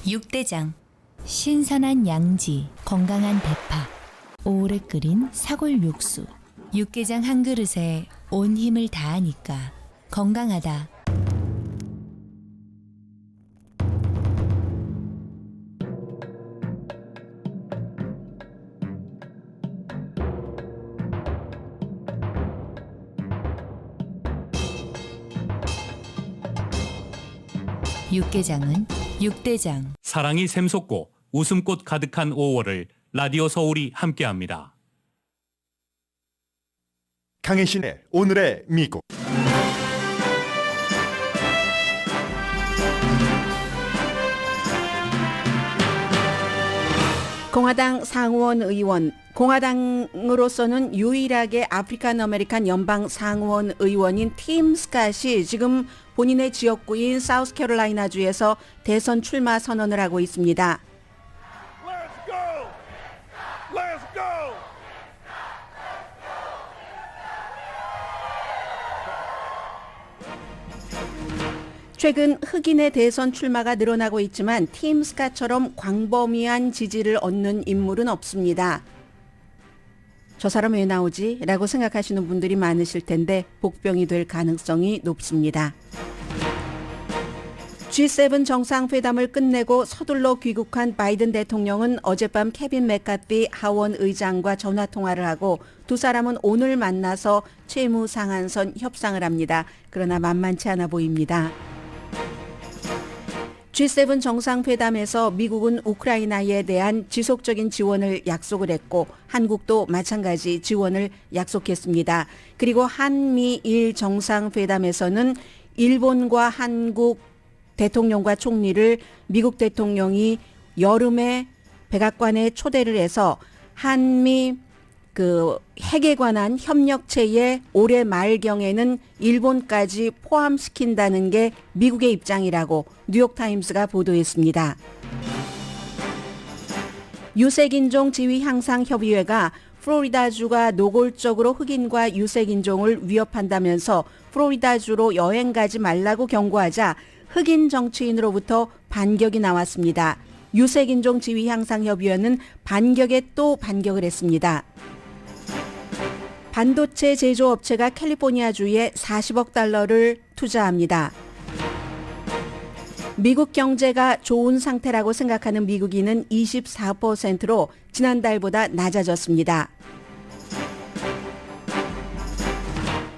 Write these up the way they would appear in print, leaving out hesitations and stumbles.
육대장. 신선한 양지, 건강한 대파, 오래 끓인 사골 육수. 육개장 한 그릇에 온 힘을 다하니까 건강하다. 육개장은 육대장. 사랑이 샘솟고 웃음꽃 가득한 5월을 라디오 서울이 함께합니다. 강혜신의 오늘의 미국. 공화당 상원 의원, 공화당으로서는 유일하게 아프리칸 아메리칸 연방 상원 의원인 팀 스캇이 지금 본인의 지역구인 사우스캐롤라이나주에서 대선 출마 선언을 하고 있습니다. Let's go! Let's go! 최근 흑인의 대선 출마가 늘어나고 있지만 팀 스캇처럼 광범위한 지지를 얻는 인물은 없습니다. 저 사람 왜 나오지? 라고 생각하시는 분들이 많으실 텐데 복병이 될 가능성이 높습니다. G7 정상회담을 끝내고 서둘러 귀국한 바이든 대통령은 어젯밤 케빈 맥카티 하원 의장과 전화통화를 하고 두 사람은 오늘 만나서 채무 상한선 협상을 합니다. 그러나 만만치 않아 보입니다. G7 정상회담에서 미국은 우크라이나에 대한 지속적인 지원을 약속을 했고 한국도 마찬가지 지원을 약속했습니다. 그리고 한미일 정상회담에서는 일본과 한국 대통령과 총리를 미국 대통령이 여름에 백악관에 초대를 해서 한미 핵에 관한 협력체에 올해 말경에는 일본까지 포함시킨다는 게 미국의 입장이라고 뉴욕타임스가 보도했습니다. 유색인종 지위 향상 협의회가 플로리다주가 노골적으로 흑인과 유색인종을 위협한다면서 플로리다주로 여행 가지 말라고 경고하자 흑인 정치인으로부터 반격이 나왔습니다. 유색인종 지위 향상 협의회는 반격에 또 반격을 했습니다. 반도체 제조업체가 캘리포니아주에 40억 달러를 투자합니다. 미국 경제가 좋은 상태라고 생각하는 미국인은 24%로 지난달보다 낮아졌습니다.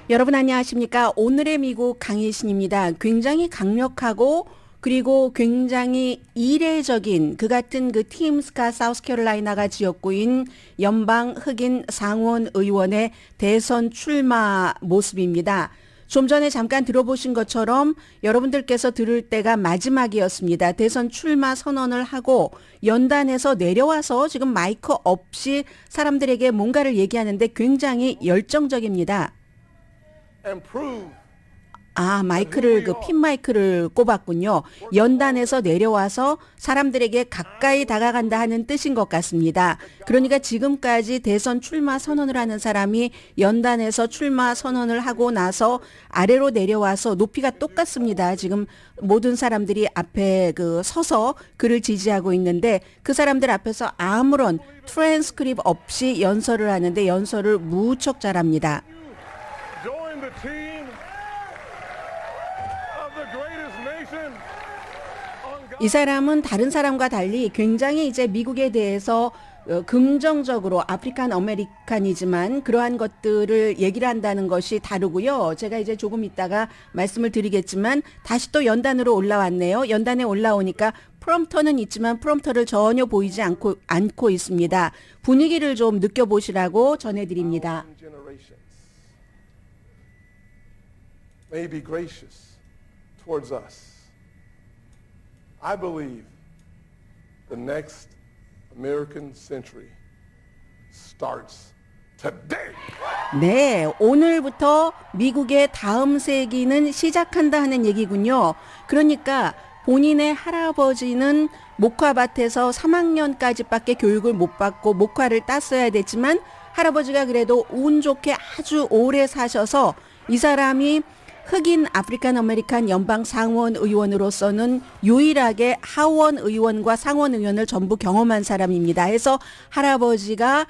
여러분 안녕하십니까? 오늘의 미국 강혜신입니다. 굉장히 강력하고 그리고 굉장히 이례적인 그 같은 팀 스캇 사우스캐롤라이나가 지역구인 연방 흑인 상원 의원의 대선 출마 모습입니다. 좀 전에 잠깐 들어보신 것처럼 여러분들께서 들을 때가 마지막이었습니다. 대선 출마 선언을 하고 연단에서 내려와서 지금 마이크 없이 사람들에게 뭔가를 얘기하는데 굉장히 열정적입니다. And prove 마이크를 핀 마이크를 꼽았군요. 연단에서 내려와서 사람들에게 가까이 다가간다 하는 뜻인 것 같습니다. 그러니까 지금까지 대선 출마 선언을 하는 사람이 연단에서 출마 선언을 하고 나서 아래로 내려와서 높이가 똑같습니다. 지금 모든 사람들이 앞에 서서 그를 지지하고 있는데 그 사람들 앞에서 아무런 트랜스크립 없이 연설을 하는데 연설을 무척 잘합니다. join the team of the greatest nation on God. 이 사람은 다른 사람과 달리 굉장히 이제 미국에 대해서 긍정적으로 아프리칸 아메리칸이지만 그러한 것들을 얘기를 한다는 것이 다르고요. 제가 이제 조금 있다가 말씀을 드리겠지만 다시 또 연단으로 올라왔네요. 연단에 올라오니까 프롬프터는 있지만 프롬프터를 전혀 보이지 않고 있습니다. 분위기를 좀 느껴보시라고 전해드립니다. Generations may be gracious towards us. I believe the next American century starts today. 네, 오늘부터 미국의 다음 세기는 시작한다 하는 얘기군요. 그러니까 본인의 할아버지는 목화밭에서 3학년까지밖에 교육을 못 받고 목화를 땄어야 됐지만 할아버지가 그래도 운 좋게 아주 오래 사셔서 이 사람이 흑인 아프리칸 아메리칸 연방 상원 의원으로서는 유일하게 하원 의원과 상원 의원을 전부 경험한 사람입니다. 해서 할아버지가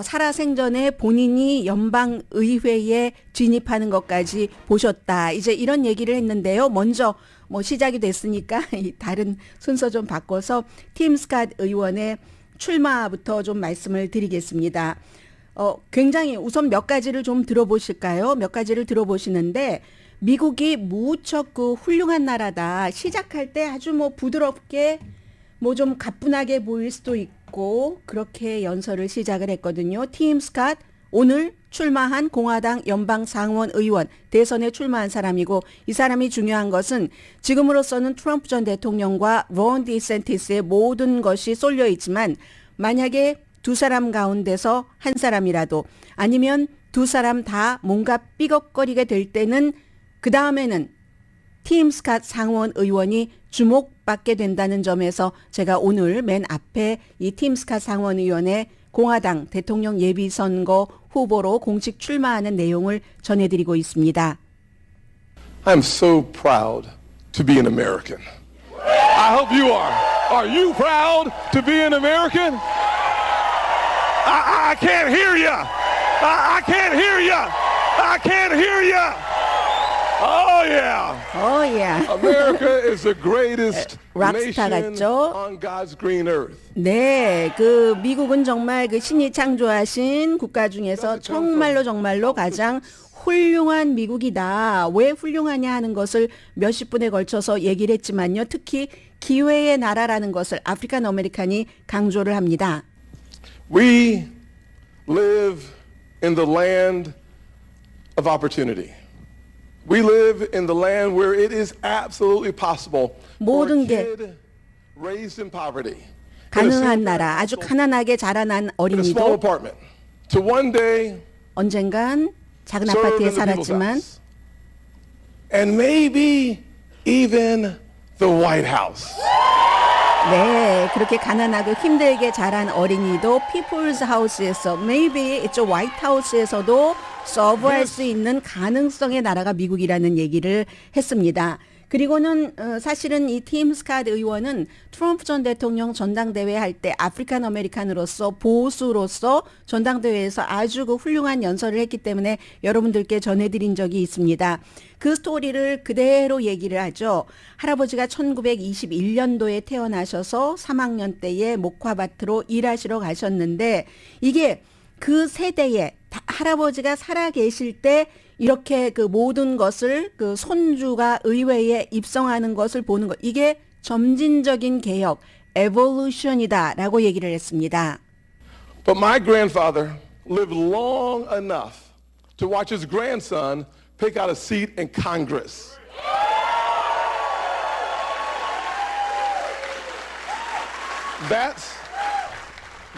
살아생전에 본인이 연방 의회에 진입하는 것까지 보셨다. 이제 이런 얘기를 했는데요. 먼저 시작이 됐으니까 다른 순서 좀 바꿔서 팀 스캇 의원의 출마부터 좀 말씀을 드리겠습니다. 굉장히 우선 몇 가지를 좀 들어보실까요? 몇 가지를 들어보시는데 미국이 무척 훌륭한 나라다. 시작할 때 아주 부드럽게 좀 가뿐하게 보일 수도 있고 그렇게 연설을 시작을 했거든요. 팀 스캇 오늘 출마한 공화당 연방 상원 의원 대선에 출마한 사람이고 이 사람이 중요한 것은 지금으로서는 트럼프 전 대통령과 론 디센티스의 모든 것이 쏠려 있지만 만약에 두 사람 가운데서 한 사람이라도 아니면 두 사람 다 뭔가 삐걱거리게 될 때는 그 다음에는 팀 스캇 상원 의원이 주목받게 된다는 점에서 제가 오늘 맨 앞에 이 팀 스캇 상원 의원의 공화당 대통령 예비선거 후보로 공식 출마하는 내용을 전해드리고 있습니다. I'm so proud to be an American. I hope you are. Are you proud to be an American? I can't hear you. I can't hear you. I can't hear you. Oh yeah. America is the greatest 락스타 nation 같죠? on God's green earth. 네, 미국은 정말 신이 창조하신 국가 중에서 정말로 가장 훌륭한 미국이다. 왜 훌륭하냐 하는 것을 몇십 분에 걸쳐서 얘기를 했지만요. 특히 기회의 나라라는 것을 아프리칸 아메리칸이 강조를 합니다. We live in the land of opportunity. We live in the land where it is absolutely possible for a 모든 게 kid raised in poverty 가능한 나라, 아주 가난하게 자라난 in a small 어린이도 apartment to one day 언젠간 작은 serve 아파트에 in the people's 살았지만 house. And maybe even the White House. 네, 그렇게 가난하고 힘들게 자란 어린이도 피플스 하우스에서 maybe it's 화이트 하우스에서도 서브할 수 있는 가능성의 나라가 미국이라는 얘기를 했습니다. 그리고는 사실은 이 팀 스캇 의원은 트럼프 전 대통령 전당대회 할 때 아프리칸 아메리칸으로서 보수로서 전당대회에서 아주 훌륭한 연설을 했기 때문에 여러분들께 전해드린 적이 있습니다. 그 스토리를 그대로 얘기를 하죠. 할아버지가 1921년도에 태어나셔서 3학년 때에 목화밭으로 일하시러 가셨는데 이게 그 세대에 할아버지가 살아 계실 때 이렇게 모든 것을 손주가 의회에 입성하는 것을 보는 것 이게 점진적인 개혁, evolution이다라고 얘기를 했습니다. But my grandfather lived long enough to watch his grandson pick out a seat in Congress.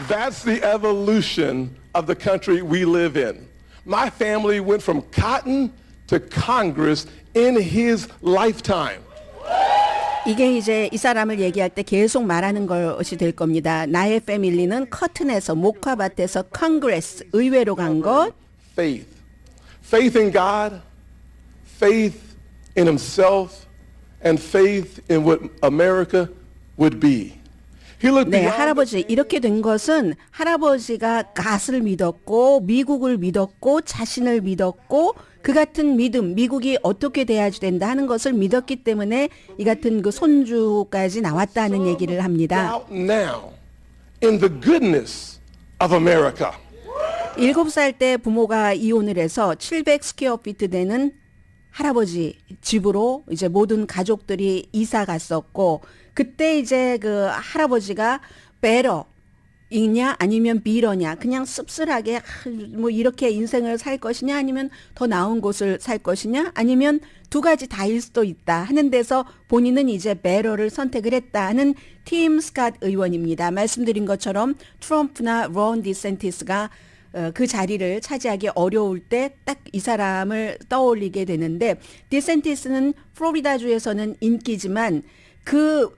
That's the evolution of the country we live in. My family went from cotton to Congress in his lifetime. 이게 이제 이 사람을 얘기할 때 계속 말하는 것이 될 겁니다. 나의 패밀리는 커튼에서 목화밭에서 컨그레스 의회로 간 것. Faith. Faith in God, faith in himself, and faith in what America would be. He looked 네, beyond 할아버지 이렇게 된 것은 할아버지가 갓을 믿었고 미국을 믿었고 자신을 믿었고 그 같은 믿음, 미국이 어떻게 돼야지 된다 하는 것을 믿었기 때문에 이 같은 손주까지 나왔다는 얘기를 합니다. out now in the goodness of America. 7살 때 부모가 이혼을 해서 700 스퀘어 피트 되는 할아버지 집으로 이제 모든 가족들이 이사 갔었고 그때 이제 할아버지가 better 이냐 아니면 비러냐 그냥 씁쓸하게 이렇게 인생을 살 것이냐 아니면 더 나은 곳을 살 것이냐 아니면 두 가지 다일 수도 있다 하는 데서 본인은 이제 better를 선택을 했다 하는 팀 스캇 의원입니다. 말씀드린 것처럼 트럼프나 론 디센티스가 그 자리를 차지하기 어려울 때 딱 이 사람을 떠올리게 되는데 디센티스는 플로리다주에서는 인기지만 그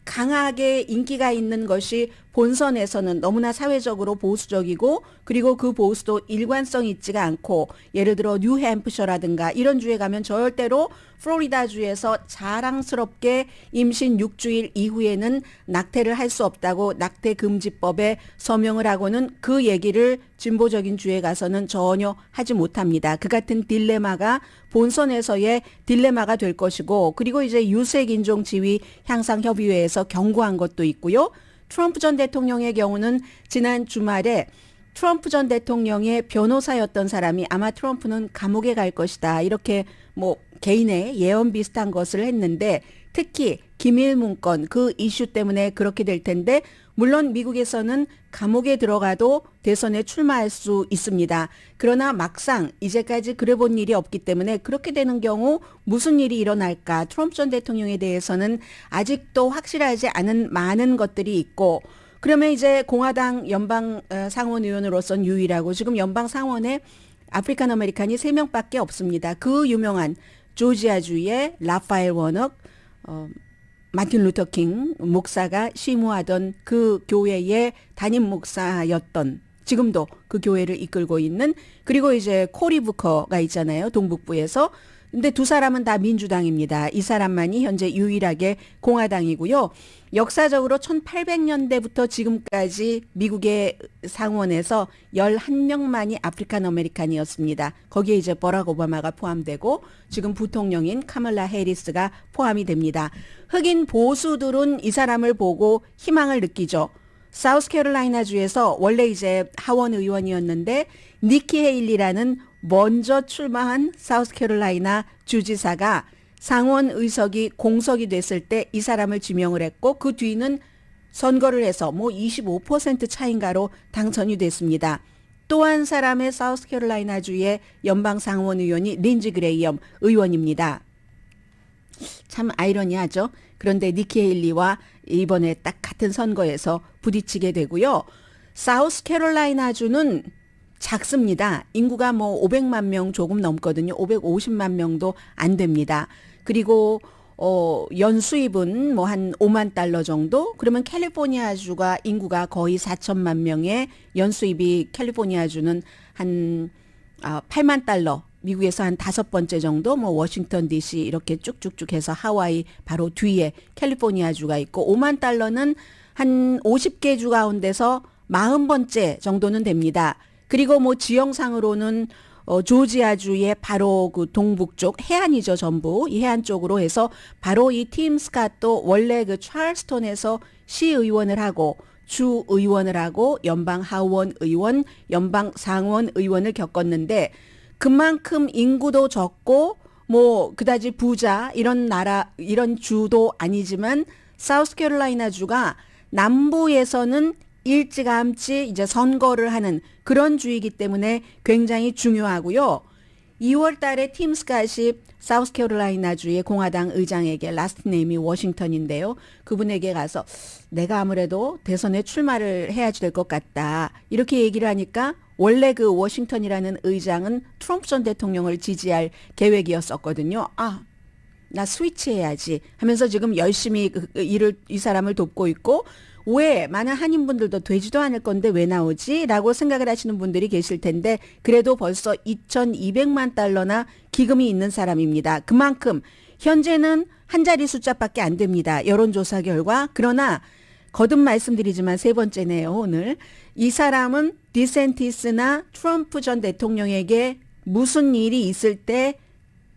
강하게 인기가 있는 것이 본선에서는 너무나 사회적으로 보수적이고 그리고 그 보수도 일관성 있지가 않고 예를 들어 뉴햄프셔라든가 이런 주에 가면 절대로 플로리다주에서 자랑스럽게 임신 6주일 이후에는 낙태를 할 수 없다고 낙태금지법에 서명을 하고는 그 얘기를 진보적인 주에 가서는 전혀 하지 못합니다. 그 같은 딜레마가 본선에서의 딜레마가 될 것이고 그리고 이제 유색인종 지위 향상협의회에서 경고한 것도 있고요. 트럼프 전 대통령의 경우는 지난 주말에 트럼프 전 대통령의 변호사였던 사람이 아마 트럼프는 감옥에 갈 것이다. 이렇게 뭐 개인의 예언 비슷한 것을 했는데 특히 기밀 문건 그 이슈 때문에 그렇게 될 텐데 물론 미국에서는 감옥에 들어가도 대선에 출마할 수 있습니다. 그러나 막상 이제까지 그래본 일이 없기 때문에 그렇게 되는 경우 무슨 일이 일어날까 트럼프 전 대통령에 대해서는 아직도 확실하지 않은 많은 것들이 있고 그러면 이제 공화당 연방 상원 의원으로서는 유일하고 지금 연방 상원에 아프리칸 아메리칸이 3명밖에 없습니다. 그 유명한 조지아주의 라파엘 워넉 마틴 루터 킹 목사가 심우하던 그 교회의 담임 목사였던 지금도 그 교회를 이끌고 있는 그리고 이제 코리 부커가 있잖아요. 동북부에서. 근데 두 사람은 다 민주당입니다. 이 사람만이 현재 유일하게 공화당이고요. 역사적으로 1800년대부터 지금까지 미국의 상원에서 11명만이 아프리칸 아메리칸이었습니다. 거기에 이제 버락 오바마가 포함되고 지금 부통령인 카멀라 해리스가 포함이 됩니다. 흑인 보수들은 이 사람을 보고 희망을 느끼죠. 사우스캐롤라이나주에서 원래 이제 하원 의원이었는데 니키 헤일리라는 먼저 출마한 사우스캐롤라이나 주지사가 상원 의석이 공석이 됐을 때 이 사람을 지명을 했고 그 뒤는 선거를 해서 뭐 25% 차인가로 당선이 됐습니다. 또 한 사람의 사우스캐롤라이나주의 연방 상원 의원이 린지 그레이엄 의원입니다. 참 아이러니하죠. 그런데 니키 헤일리와 이번에 딱 같은 선거에서 부딪히게 되고요. 사우스캐롤라이나주는 작습니다. 인구가 뭐 500만 명 조금 넘거든요. 550만 명도 안 됩니다. 그리고 연수입은 뭐 한 5만 달러 정도? 그러면 캘리포니아주가 인구가 거의 4천만 명의 연수입이 캘리포니아주는 한 8만 달러. 미국에서 한 5번째 정도, 뭐 워싱턴 DC 이렇게 쭉쭉쭉 해서 하와이 바로 뒤에 캘리포니아주가 있고 5만 달러는 한 50개 주 가운데서 40번째 정도는 됩니다. 그리고 뭐 지형상으로는 조지아주의 바로 그 동북쪽 해안이죠 전부 이 해안 쪽으로 해서 바로 이 팀 스캇도 원래 그 찰스톤에서 시의원을 하고 주 의원을 하고 연방 하원 의원, 연방 상원 의원을 겪었는데 그만큼 인구도 적고 뭐 그다지 부자 이런 나라 이런 주도 아니지만 사우스캐롤라이나 주가 남부에서는 일찌감치 이제 선거를 하는 그런 주이기 때문에 굉장히 중요하고요. 2월 달에 팀 스캇이 사우스캐롤라이나 주의 공화당 의장에게 라스트 네임이 워싱턴인데요. 그분에게 가서 내가 아무래도 대선에 출마를 해야지 될 것 같다. 이렇게 얘기를 하니까 원래 그 워싱턴이라는 의장은 트럼프 전 대통령을 지지할 계획이었었거든요. 나 스위치해야지 하면서 지금 열심히 이 사람을 돕고 있고 왜 많은 한인분들도 되지도 않을 건데 왜 나오지? 라고 생각을 하시는 분들이 계실 텐데 그래도 벌써 2,200만 달러나 기금이 있는 사람입니다. 그만큼 현재는 한 자리 숫자밖에 안 됩니다. 여론조사 결과. 그러나 거듭 말씀드리지만 세 번째네요. 오늘. 이 사람은 디센티스나 트럼프 전 대통령에게 무슨 일이 있을 때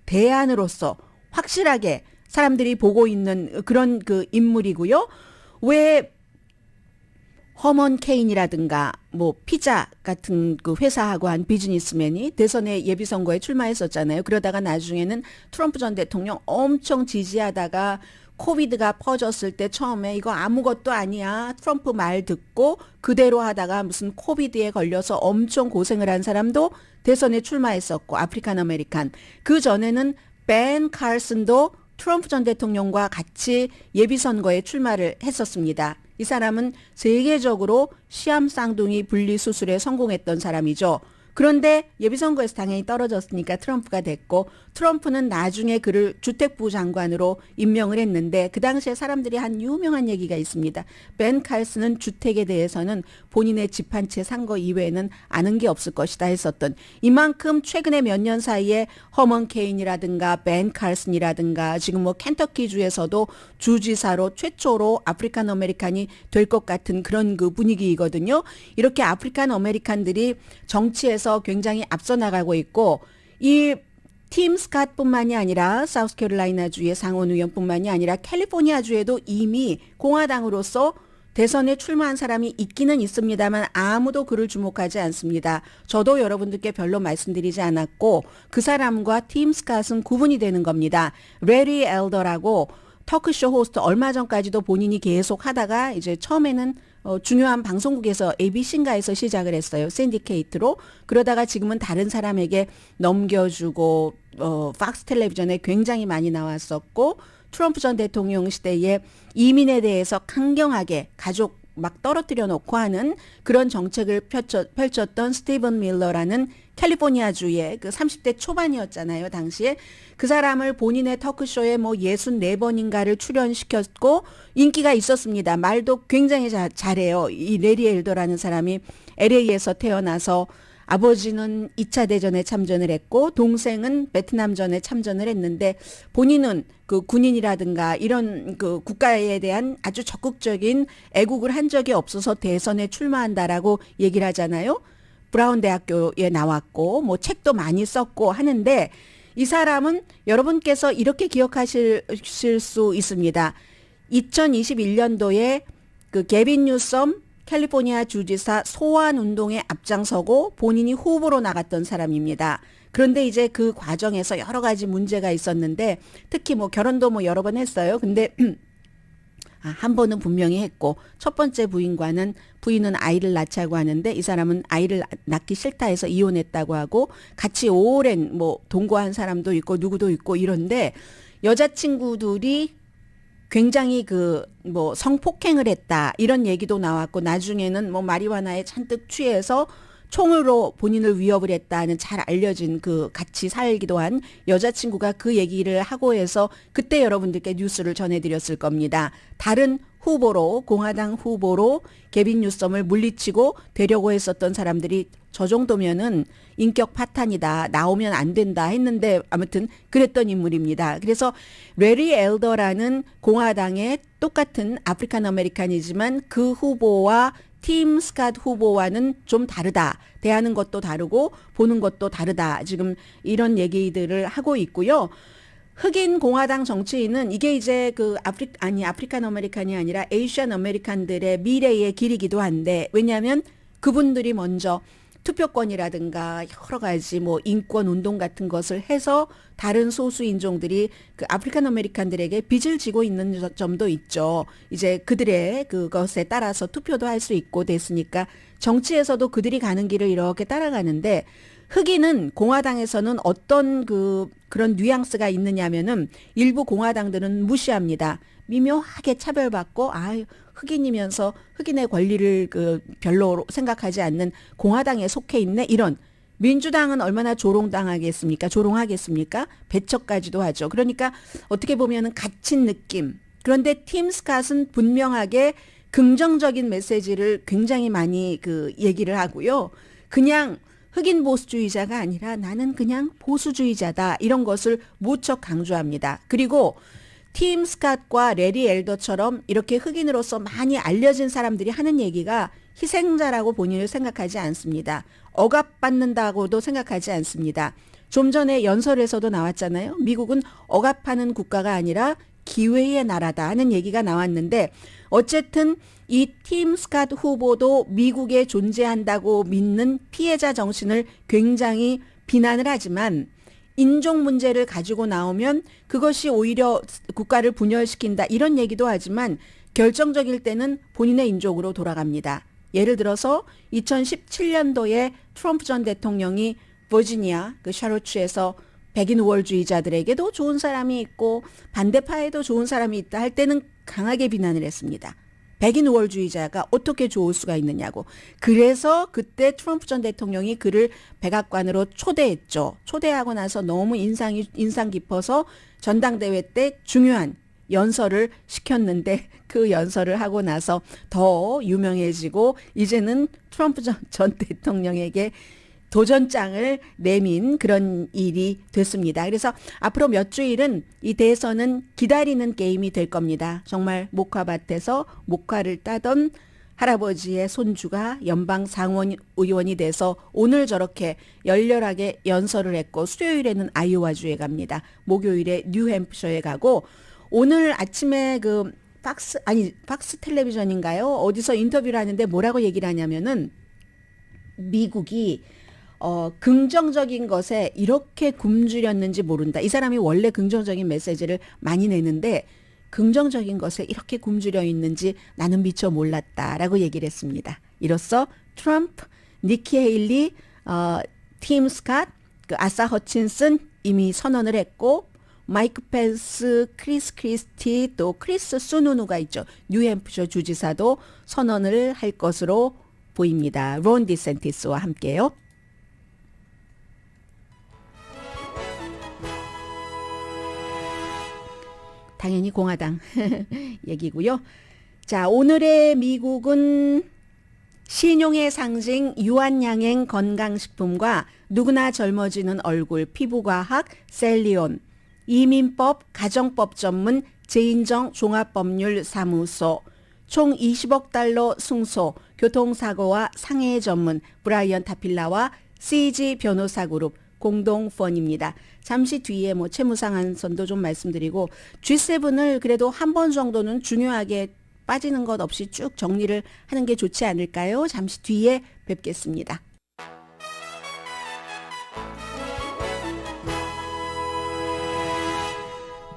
대안으로서 확실하게 사람들이 보고 있는 그런 그 인물이고요. 왜 허먼 케인이라든가 뭐 피자 같은 그 회사하고 한 비즈니스맨이 대선에 예비선거에 출마했었잖아요. 그러다가 나중에는 트럼프 전 대통령 엄청 지지하다가 코비드가 퍼졌을 때 처음에 이거 아무것도 아니야. 트럼프 말 듣고 그대로 하다가 무슨 코비드에 걸려서 엄청 고생을 한 사람도 대선에 출마했었고 아프리칸 아메리칸. 그 전에는 벤 칼슨도 트럼프 전 대통령과 같이 예비선거에 출마를 했었습니다. 이 사람은 세계적으로 시암 쌍둥이 분리 수술에 성공했던 사람이죠. 그런데 예비선거에서 당연히 떨어졌으니까 트럼프가 됐고 트럼프는 나중에 그를 주택부 장관으로 임명을 했는데 그 당시에 사람들이 한 유명한 얘기가 있습니다. 벤 칼슨은 주택에 대해서는 본인의 집 한 채 산 거 이외에는 아는 게 없을 것이다 했었던 이만큼 최근에 몇 년 사이에 허먼 케인이라든가 벤 칼슨이라든가 지금 뭐 켄터키주에서도 주지사로 최초로 아프리칸 아메리칸이 될 것 같은 그런 그 분위기이거든요. 이렇게 아프리칸 아메리칸들이 정치에서 굉장히 앞서 나가고 있고 이 팀 스캇뿐만이 아니라 사우스캐롤라이나주의 상원 의원뿐만이 아니라 캘리포니아주에도 이미 공화당으로서 대선에 출마한 사람이 있기는 있습니다만 아무도 그를 주목하지 않습니다. 저도 여러분들께 별로 말씀드리지 않았고 그 사람과 팀 스캇은 구분이 되는 겁니다. 레리 엘더라고 터크쇼 호스트 얼마 전까지도 본인이 계속 하다가 이제 처음에는 중요한 방송국에서 ABC인가에서 시작을 했어요. 샌디케이트로. 그러다가 지금은 다른 사람에게 넘겨주고 팍스 텔레비전에 굉장히 많이 나왔었고 트럼프 전 대통령 시대에 이민에 대해서 강경하게 가족 막 떨어뜨려 놓고 하는 그런 정책을 펼쳤던 스티븐 밀러라는 캘리포니아주의 그 30대 초반이었잖아요. 당시에 그 사람을 본인의 터크쇼에 뭐 64번인가를 출연시켰고 인기가 있었습니다. 말도 굉장히 잘해요. 이 레리 엘더라는 사람이 LA에서 태어나서 아버지는 2차 대전에 참전을 했고 동생은 베트남전에 참전을 했는데 본인은 그 군인이라든가 이런 그 국가에 대한 아주 적극적인 애국을 한 적이 없어서 대선에 출마한다라고 얘기를 하잖아요. 브라운 대학교에 나왔고 뭐 책도 많이 썼고 하는데 이 사람은 여러분께서 이렇게 기억하실 수 있습니다. 2021년도에 그 게빈 뉴섬 캘리포니아 주지사 소환 운동에 앞장서고 본인이 후보로 나갔던 사람입니다. 그런데 이제 그 과정에서 여러 가지 문제가 있었는데 특히 뭐 결혼도 뭐 여러 번 했어요. 근데 한 번은 분명히 했고 첫 번째 부인과는 부인은 아이를 낳자고 하는데 이 사람은 아이를 낳기 싫다 해서 이혼했다고 하고 같이 오랜 뭐 동거한 사람도 있고 누구도 있고 이런데 여자친구들이 굉장히 그 뭐 성폭행을 했다 이런 얘기도 나왔고 나중에는 뭐 마리화나에 잔뜩 취해서 총으로 본인을 위협을 했다는 잘 알려진 그 같이 살기도 한 여자친구가 그 얘기를 하고 해서 그때 여러분들께 뉴스를 전해드렸을 겁니다. 다른 후보로 공화당 후보로 게빈 뉴섬을 물리치고 되려고 했었던 사람들이 저 정도면은 인격 파탄이다. 나오면 안 된다 했는데 아무튼 그랬던 인물입니다. 그래서 레리 엘더라는 공화당의 똑같은 아프리칸 아메리칸이지만 그 후보와 팀 스캇 후보와는 좀 다르다. 대하는 것도 다르고 보는 것도 다르다. 지금 이런 얘기들을 하고 있고요. 흑인 공화당 정치인은 이게 이제 그 아프리칸 아메리칸이 아니라 에이시안 아메리칸들의 미래의 길이기도 한데 왜냐하면 그분들이 먼저 투표권이라든가 여러 가지 뭐 인권 운동 같은 것을 해서 다른 소수 인종들이 그 아프리칸 아메리칸들에게 빚을 지고 있는 점도 있죠. 이제 그들의 그것에 따라서 투표도 할 수 있고 됐으니까 정치에서도 그들이 가는 길을 이렇게 따라가는데 흑인은 공화당에서는 어떤 그런 뉘앙스가 있느냐면은 일부 공화당들은 무시합니다. 미묘하게 차별받고 흑인이면서 흑인의 권리를 별로 생각하지 않는 공화당에 속해 있네 이런. 민주당은 얼마나 조롱하겠습니까? 배척까지도 하죠. 그러니까 어떻게 보면은 갇힌 느낌. 그런데 팀 스캇은 분명하게 긍정적인 메시지를 굉장히 많이 얘기를 하고요. 그냥 흑인 보수주의자가 아니라 나는 그냥 보수주의자다. 이런 것을 무척 강조합니다. 그리고 팀 스캇과 레리 엘더처럼 이렇게 흑인으로서 많이 알려진 사람들이 하는 얘기가 희생자라고 본인을 생각하지 않습니다. 억압받는다고도 생각하지 않습니다. 좀 전에 연설에서도 나왔잖아요. 미국은 억압하는 국가가 아니라 기회의 나라다 하는 얘기가 나왔는데 어쨌든 이 팀 스캇 후보도 미국에 존재한다고 믿는 피해자 정신을 굉장히 비난을 하지만 인종 문제를 가지고 나오면 그것이 오히려 국가를 분열시킨다 이런 얘기도 하지만 결정적일 때는 본인의 인종으로 돌아갑니다. 예를 들어서 2017년도에 트럼프 전 대통령이 버지니아 샤로츠에서 백인 우월주의자들에게도 좋은 사람이 있고 반대파에도 좋은 사람이 있다 할 때는 강하게 비난을 했습니다. 백인 우월주의자가 어떻게 좋을 수가 있느냐고. 그래서 그때 트럼프 전 대통령이 그를 백악관으로 초대했죠. 초대하고 나서 너무 인상 깊어서 전당대회 때 중요한 연설을 시켰는데 그 연설을 하고 나서 더 유명해지고 이제는 트럼프 전 대통령에게 도전장을 내민 그런 일이 됐습니다. 그래서 앞으로 몇 주일은 이 대선은 기다리는 게임이 될 겁니다. 정말 목화밭에서 목화를 따던 할아버지의 손주가 연방 상원 의원이 돼서 오늘 저렇게 열렬하게 연설을 했고 수요일에는 아이오와주에 갑니다. 목요일에 뉴햄프셔에 가고 오늘 아침에 그 박스 텔레비전인가요? 어디서 인터뷰를 하는데 뭐라고 얘기를 하냐면은 미국이 긍정적인 것에 이렇게 굶주렸는지 모른다. 이 사람이 원래 긍정적인 메시지를 많이 내는데 긍정적인 것에 이렇게 굶주려 있는지 나는 미처 몰랐다라고 얘기를 했습니다. 이로써 트럼프, 니키 헤일리, 팀 스캇, 그 아사 허친슨 이미 선언을 했고 마이크 펜스, 크리스 크리스티 또 크리스 수누누가 있죠. 뉴햄프셔 주지사도 선언을 할 것으로 보입니다. 론 디센티스와 함께요. 당연히 공화당 얘기고요. 자, 오늘의 미국은 신용의 상징 유한양행 건강식품과 누구나 젊어지는 얼굴 피부과학 셀리온, 이민법 가정법 전문 제인정 종합법률 사무소, 총 20억 달러 승소 교통사고와 상해 전문 브라이언 타필라와 CG 변호사 그룹 공동펀입니다. 잠시 뒤에 뭐 채무상한선도 좀 말씀드리고 G7을 그래도 한 번 정도는 중요하게 빠지는 것 없이 쭉 정리를 하는 게 좋지 않을까요? 잠시 뒤에 뵙겠습니다.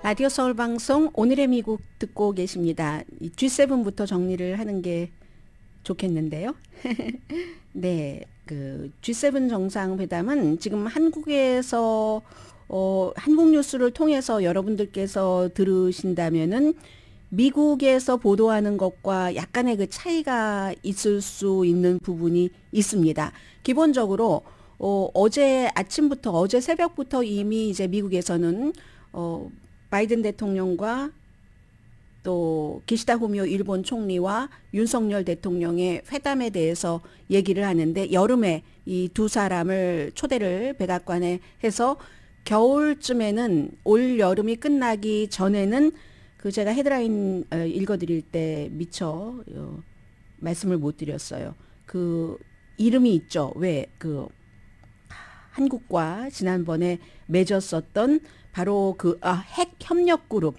라디오 서울 방송 오늘의 미국 듣고 계십니다. 이 G7부터 정리를 하는 게 좋겠는데요. 네, 그 G7 정상회담은 지금 한국에서 한국 뉴스를 통해서 여러분들께서 들으신다면은 미국에서 보도하는 것과 약간의 그 차이가 있을 수 있는 부분이 있습니다. 기본적으로 어제 아침부터 어제 새벽부터 이미 이제 미국에서는 바이든 대통령과 또 기시다 후미오 일본 총리와 윤석열 대통령의 회담에 대해서 얘기를 하는데 여름에 이 두 사람을 초대를 백악관에 해서 겨울쯤에는 올 여름이 끝나기 전에는 그 제가 헤드라인 읽어드릴 때 미처 말씀을 못 드렸어요. 그 이름이 있죠. 왜 그 한국과 지난번에 맺었었던 바로 그 핵 협력 그룹.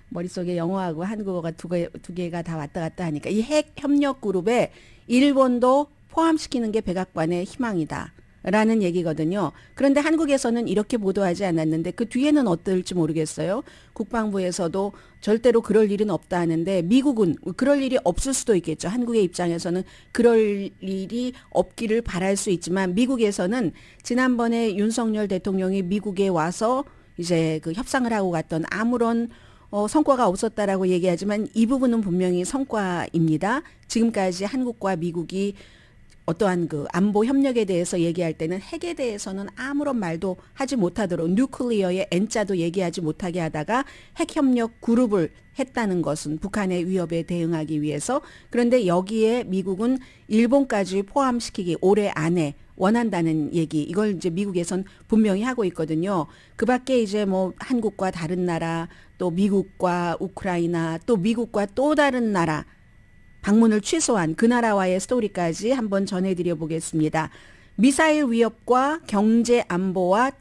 머릿속에 영어하고 한국어가 두 개가 다 왔다 갔다 하니까 이 핵 협력 그룹에 일본도 포함시키는 게 백악관의 희망이다. 라는 얘기거든요. 그런데 한국에서는 이렇게 보도하지 않았는데 그 뒤에는 어떨지 모르겠어요. 국방부에서도 절대로 그럴 일은 없다 하는데 미국은 그럴 일이 없을 수도 있겠죠. 한국의 입장에서는 그럴 일이 없기를 바랄 수 있지만 미국에서는 지난번에 윤석열 대통령이 미국에 와서 이제 그 협상을 하고 갔던 아무런 성과가 없었다라고 얘기하지만 이 부분은 분명히 성과입니다. 지금까지 한국과 미국이 어떠한 그 안보 협력에 대해서 얘기할 때는 핵에 대해서는 아무런 말도 하지 못하도록 뉴클리어의 N자도 얘기하지 못하게 하다가 핵 협력 그룹을 했다는 것은 북한의 위협에 대응하기 위해서. 그런데 여기에 미국은 일본까지 포함시키기 올해 안에 원한다는 얘기, 이걸 이제 미국에선 분명히 하고 있거든요. 그 밖에 이제 뭐 한국과 다른 나라, 또 미국과 우크라이나, 또 미국과 또 다른 나라 방문을 취소한 그 나라와의 스토리까지 한번 전해드려 보겠습니다. 미사일 위협과 경제 안보와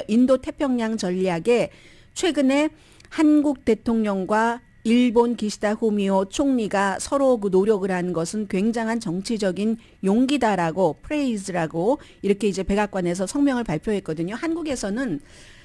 인도 태평양 전략에 최근에 한국 대통령과 일본 기시다 후미오 총리가 서로 그 노력을 한 것은 굉장한 정치적인 용기다라고 프레이즈라고 이렇게 이제 백악관에서 성명을 발표했거든요. 한국에서는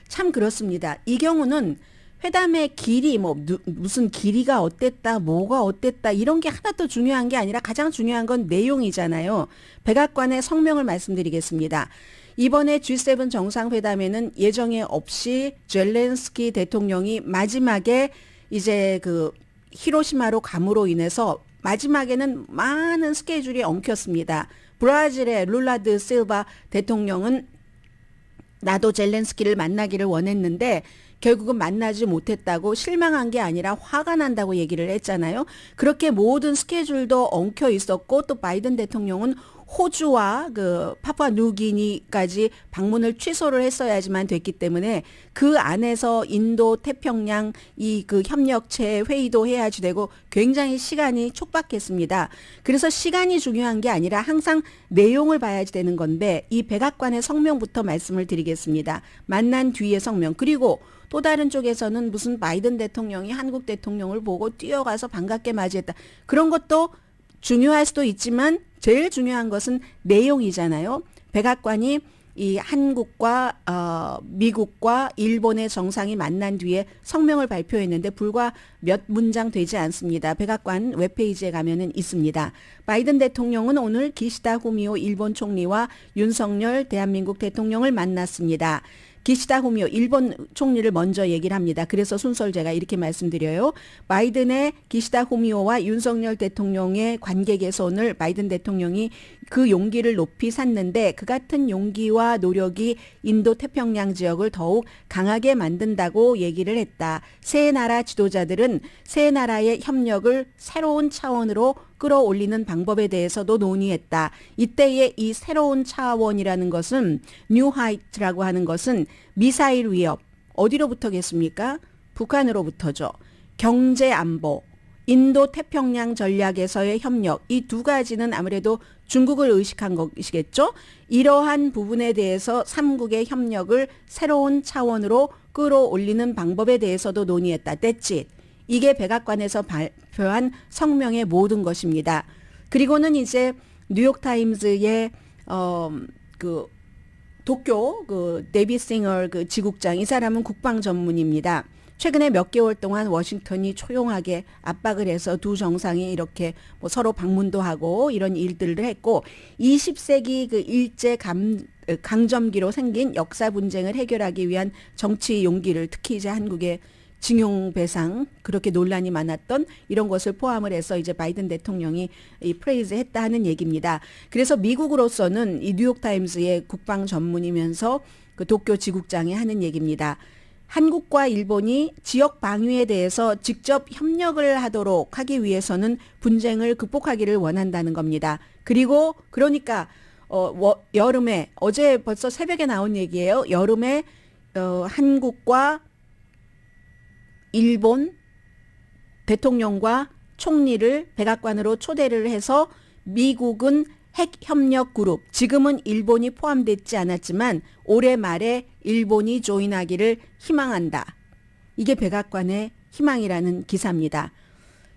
참 그렇습니다. 이 경우는 회담의 길이 무슨 길이가 어땠다, 뭐가 어땠다 이런 게 하나도 중요한 게 아니라 가장 중요한 건 내용이잖아요. 백악관의 성명을 말씀드리겠습니다. 이번에 G7 정상회담에는 예정에 없이 젤렌스키 대통령이 마지막에 이제 그 히로시마로 감으로 인해서 마지막에는 많은 스케줄이 엉켰습니다. 브라질의 룰라 드 실바 대통령은 나도 젤렌스키를 만나기를 원했는데 결국은 만나지 못했다고 실망한 게 아니라 화가 난다고 얘기를 했잖아요. 그렇게 모든 스케줄도 엉켜 있었고 또 바이든 대통령은 호주와 그 파푸아뉴기니까지 방문을 취소를 했어야지만 됐기 때문에 그 안에서 인도 태평양 이 그 협력체 회의도 해야지 되고 굉장히 시간이 촉박했습니다. 그래서 시간이 중요한 게 아니라 항상 내용을 봐야지 되는 건데 이 백악관의 성명부터 말씀을 드리겠습니다. 만난 뒤의 성명 그리고 또 다른 쪽에서는 무슨 바이든 대통령이 한국 대통령을 보고 뛰어가서 반갑게 맞이했다. 그런 것도 중요할 수도 있지만 제일 중요한 것은 내용이잖아요. 백악관이 이 한국과 미국과 일본의 정상이 만난 뒤에 성명을 발표했는데 불과 몇 문장 되지 않습니다. 백악관 웹페이지에 가면은 있습니다. 바이든 대통령은 오늘 기시다 후미오 일본 총리와 윤석열 대한민국 대통령을 만났습니다. 기시다 후미오 일본 총리를 먼저 얘기를 합니다. 그래서 순서를 제가 이렇게 말씀드려요. 바이든의 기시다 후미오와 윤석열 대통령의 관계 개선을 바이든 대통령이 그 용기를 높이 샀는데 그 같은 용기와 노력이 인도 태평양 지역을 더욱 강하게 만든다고 얘기를 했다. 세 나라 지도자들은 세 나라의 협력을 새로운 차원으로 끌어올리는 방법에 대해서도 논의했다. 이때의 이 새로운 차원이라는 것은 뉴 하이트라고 하는 것은 미사일 위협 어디로부터겠습니까? 북한으로부터죠. 경제 안보, 인도 태평양 전략에서의 협력 이 두 가지는 아무래도 중국을 의식한 것이겠죠. 이러한 부분에 대해서 삼국의 협력을 새로운 차원으로 끌어올리는 방법에 대해서도 논의했다. That's it. 이게 백악관에서 발표한 성명의 모든 것입니다. 그리고는 이제 뉴욕타임즈의 그 도쿄 그 데비 싱얼 그 지국장 이 사람은 국방 전문입니다. 최근에 몇 개월 동안 워싱턴이 초용하게 압박을 해서 두 정상이 이렇게 뭐 서로 방문도 하고 이런 일들을 했고 20세기 그 일제 강점기로 생긴 역사 분쟁을 해결하기 위한 정치 용기를 특히 이제 한국의 징용 배상 그렇게 논란이 많았던 이런 것을 포함을 해서 이제 바이든 대통령이 이 프레이즈 했다 하는 얘기입니다. 그래서 미국으로서는 이 뉴욕타임스의 국방 전문이면서 그 도쿄 지국장이 하는 얘기입니다. 한국과 일본이 지역 방위에 대해서 직접 협력을 하도록 하기 위해서는 분쟁을 극복하기를 원한다는 겁니다. 그리고 그러니까 여름에 어제 벌써 새벽에 나온 얘기예요. 여름에 한국과 일본 대통령과 총리를 백악관으로 초대를 해서 미국은 핵협력 그룹, 지금은 일본이 포함되지 않았지만 올해 말에 일본이 조인하기를 희망한다. 이게 백악관의 희망이라는 기사입니다.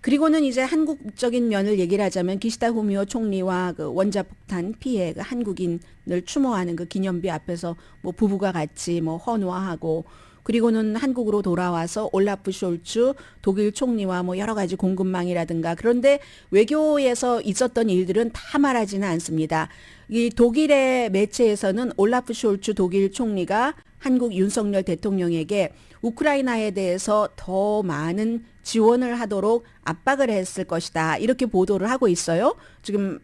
그리고는 이제 한국적인 면을 얘기를 하자면 기시다 후미오 총리와 그 원자폭탄 피해 그 한국인을 추모하는 그 기념비 앞에서 뭐 부부가 같이 뭐 헌화하고 그리고는 한국으로 돌아와서 올라프 숄츠 독일 총리와 뭐 여러 가지 공급망이라든가 그런데 외교에서 있었던 일들은 다 말하지는 않습니다. 이 독일의 매체에서는 올라프 숄츠 독일 총리가 한국 윤석열 대통령에게 우크라이나에 대해서 더 많은 지원을 하도록 압박을 했을 것이다. 이렇게 보도를 하고 있어요. 지금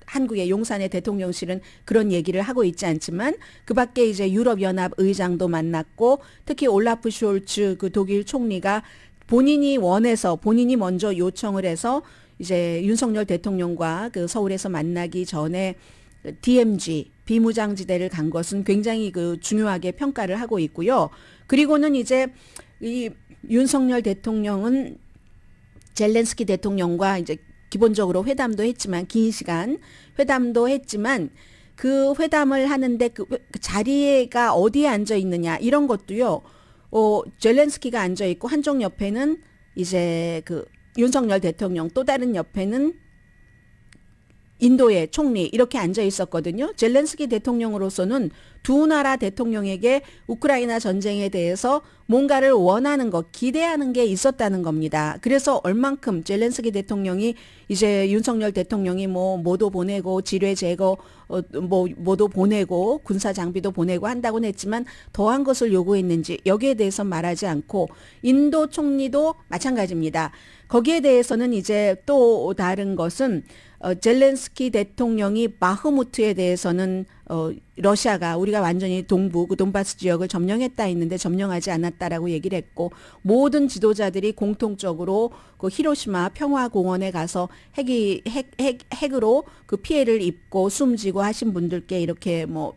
한국의 용산의 대통령실은 그런 얘기를 하고 있지 않지만 그 밖에 이제 유럽연합 의장도 만났고 특히 올라프 숄츠 그 독일 총리가 본인이 원해서 본인이 먼저 요청을 해서 이제 윤석열 대통령과 그 서울에서 만나기 전에 DMZ 비무장지대를 간 것은 굉장히 그 중요하게 평가를 하고 있고요. 그리고는 이제 이 윤석열 대통령은 젤렌스키 대통령과 이제 기본적으로 회담도 했지만 긴 시간 회담도 했지만 그 회담을 하는데 그 자리가 어디에 앉아 있느냐 이런 것도요. 젤렌스키가 앉아 있고 한쪽 옆에는 이제 그 윤석열 대통령 또 다른 옆에는 인도의 총리 이렇게 앉아 있었거든요. 젤렌스키 대통령으로서는 두 나라 대통령에게 우크라이나 전쟁에 대해서 뭔가를 원하는 것, 기대하는 게 있었다는 겁니다. 그래서 얼만큼 젤렌스키 대통령이 이제 윤석열 대통령이 뭐 뭐도 보내고 지뢰 제거 뭐도 보내고 군사 장비도 보내고 한다고는 했지만 더한 것을 요구했는지 여기에 대해서 말하지 않고 인도 총리도 마찬가지입니다. 거기에 대해서는 이제 또 다른 것은 젤렌스키 대통령이 바흐무트에 대해서는 러시아가 우리가 완전히 동부 그 돈바스 지역을 점령했다 했는데 점령하지 않았다라고 얘기를 했고 모든 지도자들이 공통적으로 그 히로시마 평화공원에 가서 핵으로 그 피해를 입고 숨지고 하신 분들께 이렇게 뭐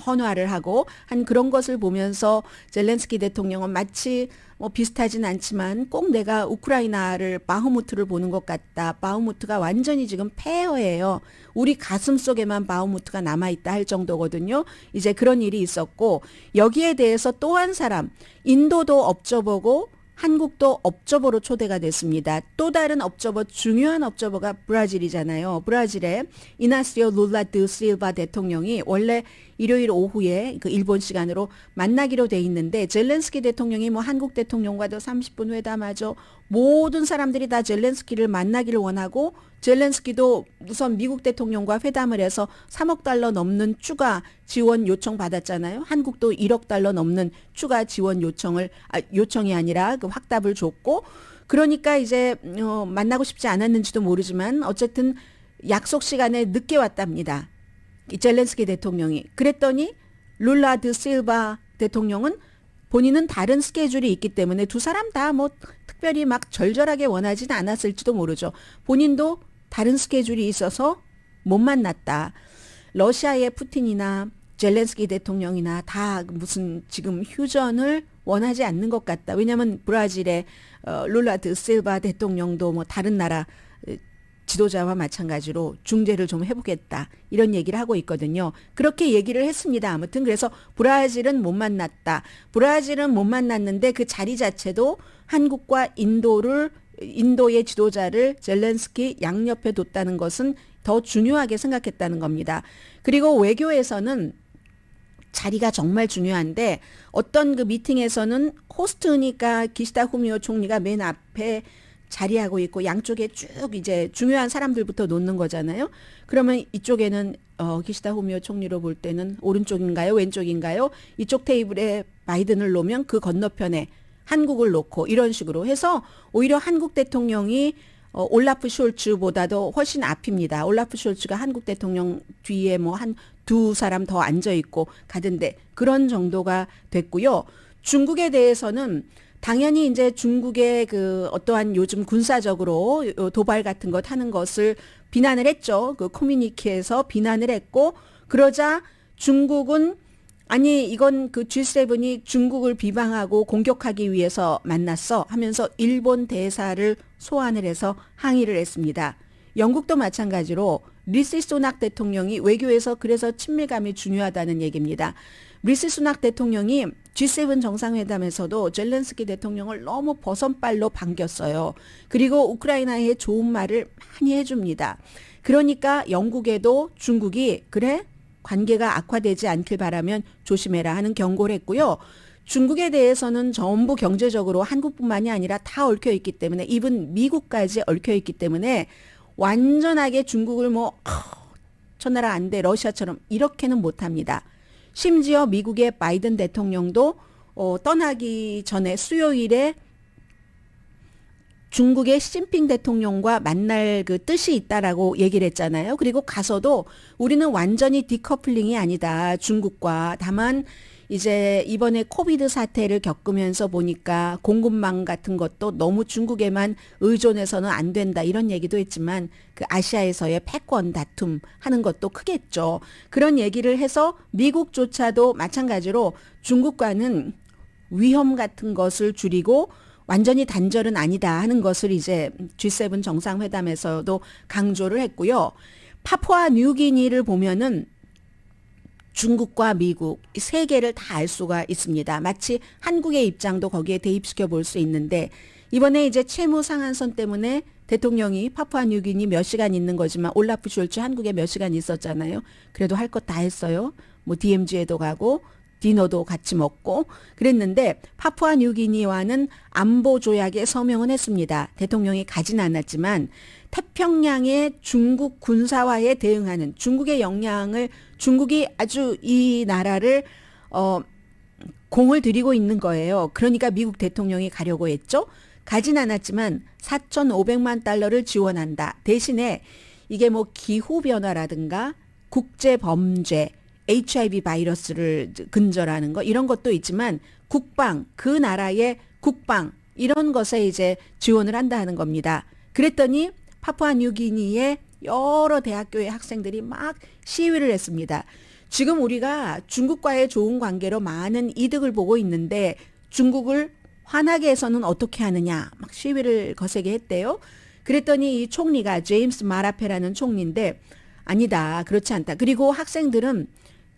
헌화를 하고 한 그런 것을 보면서 젤렌스키 대통령은 마치 뭐 비슷하진 않지만 꼭 내가 우크라이나를 바흐무트를 보는 것 같다. 바흐무트가 완전히 지금 폐허예요. 우리 가슴 속에만 바흐무트가 남아있다 할 정도거든요. 이제 그런 일이 있었고 여기에 대해서 또 한 사람 인도도 업저버고 한국도 업저버로 초대가 됐습니다. 또 다른 업저버, 중요한 업저버가 브라질이잖아요. 브라질의 이나시오 룰라 드 실바 대통령이 원래 일요일 오후에 그 일본 시간으로 만나기로 돼 있는데 젤렌스키 대통령이 뭐 한국 대통령과도 30분 회담하죠. 모든 사람들이 다 젤렌스키를 만나기를 원하고 젤렌스키도 우선 미국 대통령과 회담을 해서 3억 달러 넘는 추가 지원 요청 받았잖아요. 한국도 1억 달러 넘는 추가 지원 요청이 아니라 그 확답을 줬고 그러니까 이제 만나고 싶지 않았는지도 모르지만 어쨌든 약속 시간에 늦게 왔답니다. 젤렌스키 대통령이. 그랬더니 룰라 드 실바 대통령은 본인은 다른 스케줄이 있기 때문에 두 사람 다 뭐 특별히 막 절절하게 원하지는 않았을지도 모르죠. 본인도 다른 스케줄이 있어서 못 만났다. 러시아의 푸틴이나 젤렌스키 대통령이나 다 무슨 지금 휴전을 원하지 않는 것 같다. 왜냐하면 브라질의 룰라 드 실바 대통령도 뭐 다른 나라 지도자와 마찬가지로 중재를 좀 해보겠다 이런 얘기를 하고 있거든요. 그렇게 얘기를 했습니다. 아무튼 그래서 브라질은 못 만났다. 브라질은 못 만났는데 그 자리 자체도 한국과 인도의 지도자를 젤렌스키 양옆에 뒀다는 것은 더 중요하게 생각했다는 겁니다. 그리고 외교에서는 자리가 정말 중요한데 어떤 그 미팅에서는 호스트니까 기시다 후미오 총리가 맨 앞에 자리하고 있고 양쪽에 쭉 이제 중요한 사람들부터 놓는 거잖아요. 그러면 이쪽에는 기시다 후미오 총리로 볼 때는 오른쪽인가요? 왼쪽인가요? 이쪽 테이블에 바이든을 놓으면 그 건너편에 한국을 놓고 이런 식으로 해서 오히려 한국 대통령이 올라프 숄츠보다도 훨씬 앞입니다. 올라프 숄츠가 한국 대통령 뒤에 뭐 한 두 사람 더 앉아 있고 가던데 그런 정도가 됐고요. 중국에 대해서는 당연히 이제 중국의 그 어떠한 요즘 군사적으로 도발 같은 것 하는 것을 비난을 했죠. 그 커뮤니케에서 비난을 했고 그러자 중국은 아니 이건 그 G7이 중국을 비방하고 공격하기 위해서 만났어 하면서 일본 대사를 소환을 해서 항의를 했습니다. 영국도 마찬가지로 리시 수낙 대통령이 외교에서 그래서 친밀감이 중요하다는 얘기입니다. 리시 수낙 대통령이 G7 정상회담에서도 젤렌스키 대통령을 너무 버선발로 반겼어요. 그리고 우크라이나에 좋은 말을 많이 해줍니다. 그러니까 영국에도 중국이 그래? 관계가 악화되지 않길 바라면 조심해라 하는 경고를 했고요. 중국에 대해서는 전부 경제적으로 한국뿐만이 아니라 다 얽혀 있기 때문에 이분 미국까지 얽혀 있기 때문에 완전하게 중국을 뭐 천나라 안 돼 러시아처럼 이렇게는 못합니다. 심지어 미국의 바이든 대통령도 떠나기 전에 수요일에 중국의 시진핑 대통령과 만날 그 뜻이 있다라고 얘기를 했잖아요. 그리고 가서도 우리는 완전히 디커플링이 아니다. 중국과 다만 이제 이번에 코비드 사태를 겪으면서 보니까 공급망 같은 것도 너무 중국에만 의존해서는 안 된다 이런 얘기도 했지만 그 아시아에서의 패권 다툼 하는 것도 크겠죠. 그런 얘기를 해서 미국조차도 마찬가지로 중국과는 위험 같은 것을 줄이고 완전히 단절은 아니다 하는 것을 이제 G7 정상회담에서도 강조를 했고요. 파푸아 뉴기니를 보면은 중국과 미국 세 개를 다 알 수가 있습니다. 마치 한국의 입장도 거기에 대입시켜 볼 수 있는데 이번에 이제 채무 상한선 때문에 대통령이 파푸아 뉴기니 몇 시간 있는 거지만 올라프 숄츠 한국에 몇 시간 있었잖아요. 그래도 할 것 다 했어요. 뭐 DMZ에도 가고 디너도 같이 먹고 그랬는데 파푸아 뉴기니와는 안보 조약에 서명은 했습니다. 대통령이 가진 않았지만 태평양의 중국 군사화에 대응하는 중국의 영향을 중국이 아주 이 나라를 공을 들이고 있는 거예요. 그러니까 미국 대통령이 가려고 했죠. 가진 않았지만 4,500만 달러를 지원한다. 대신에 이게 뭐 기후변화라든가 국제범죄, HIV 바이러스를 근절하는 거 이런 것도 있지만 국방, 그 나라의 국방 이런 것에 이제 지원을 한다 하는 겁니다. 그랬더니 파푸아 뉴기니의 여러 대학교의 학생들이 막 시위를 했습니다. 지금 우리가 중국과의 좋은 관계로 많은 이득을 보고 있는데 중국을 화나게 해서는 어떻게 하느냐 막 시위를 거세게 했대요. 그랬더니 이 총리가 제임스 마라페라는 총리인데 아니다, 그렇지 않다. 그리고 학생들은